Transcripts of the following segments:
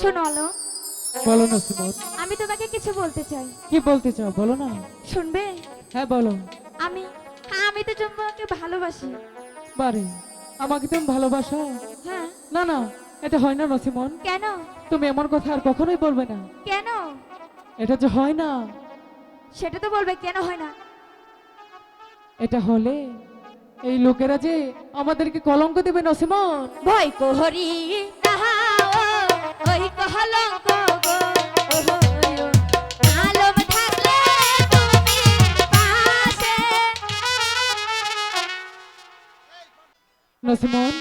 শোনো আলো, বলো না সুমন, আমি তোমাকে কিছু বলতে চাই। কি বলতে চাও বলো না। শুনবে? হ্যাঁ বলো। আমি আমি তো তোমাকে ভালোবাসি। বারে, আমাকে তুমি ভালোবাসো? হ্যাঁ। না না, এটা হয় না নসিমন। কেন? তুমি এমন কথা আর কখনোই বলবে না। কেন? এটা যে হয় না। সেটা তো বলবে, কেন হয় না? এটা হলে এই লোকেরা যে আমাদেরকে কলঙ্ক দেবে নসিমন। ভয় কোহরি তাহা ওই কলঙ্ক গো, আলম থাকলে তুমি পাশে। নসিমন,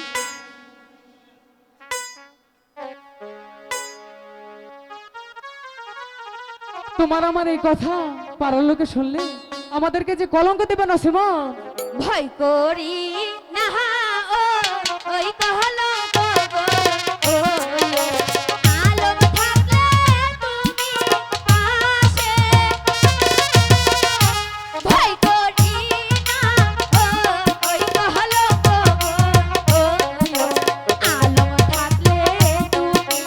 তোমার আমার এই কথা পাড়ার লোকে শুনলে আমাদেরকে যে কলঙ্ক দেবে নসিমন। ভয় করি না ওই কলঙ্ক গো, আলম থাকলে তুমি পাশে। ভয় করি না ওই কলঙ্ক গো, আলম থাকলে তুমি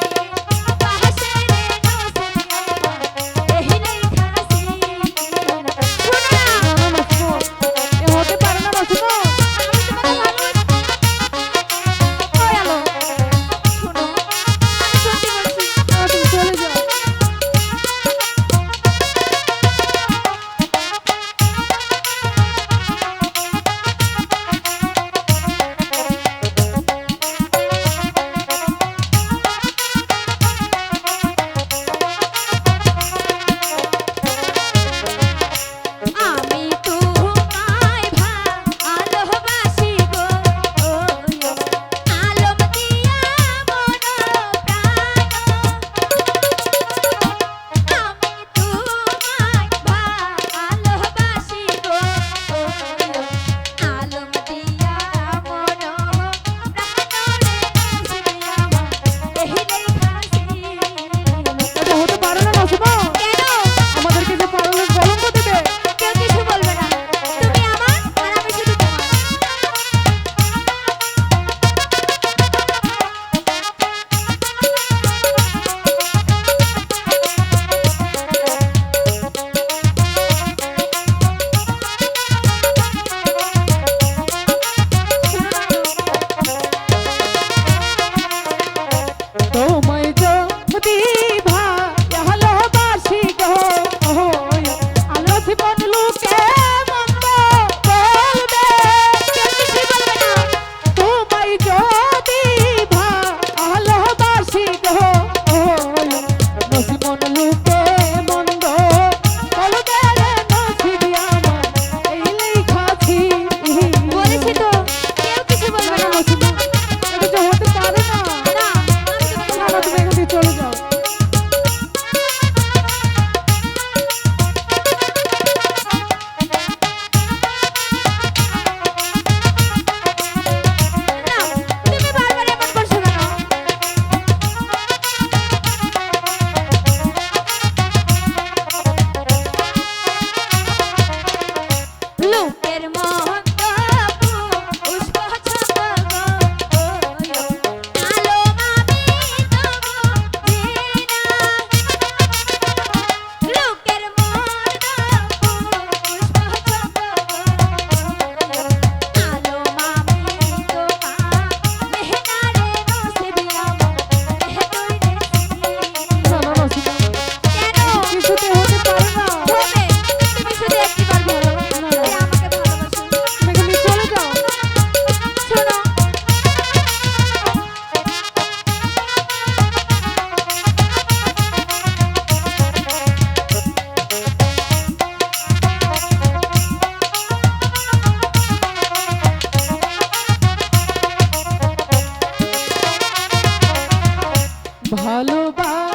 পাশে রে নসিয়া এহিলাই খাসি। এ হতে পারে না নসিমন। তুমি চলে যাও। আমি তোমায় ভালোবাসি গো, আলম দিয়া মন প্রাণ। আমি তোমায় ভালোবাসি গো, আলম দিয়া মন প্রাণ রে নসিয়া এহিলাই খাসি। এটা হতে পারে না নসিমন। কেন? আমাদেরকে যে পাড়ার লোক কলঙ্ক দেবে। কেউ কিছু বলবে না, তুমি আমার আর আমি শুধু তোমার। তোমায় যদি ভালোবাসি গো, আলো জীবন লোকে মন্দ বলবে। কেউ কিছু বলবে না। তোমায় যদি ভালোবাসি গো, নসিমন লোকে মন্দ বলবে রে নসিবি আমার এই লেখাছি। বলেছি তো, কেউ কিছু বলবে না। নসিমন, এটা যে হতে পারে না। না, আমি তোমাকে না, না, তুমি এখান থেকে চলে যাও। না, তুমি বারবার এমন করছো কেন? লোকের মন্দ পুষ্প ছন্দ গো, আলো আমি তবু জিনা। লোকের মন্দ পুষ্প ছন্দ গো, আলো আমি তোমার মেহনা রে নসিবি আমার এতই নেছি। না, না, নসিমন, কেন? কিছুতে হতে পারে না। হবে, তুমি শুধু একটিবার বলো যে আমাকে ভালোবাসো। তুমি এখান থেকে চলে যাও। শোনো, ভালোবাসা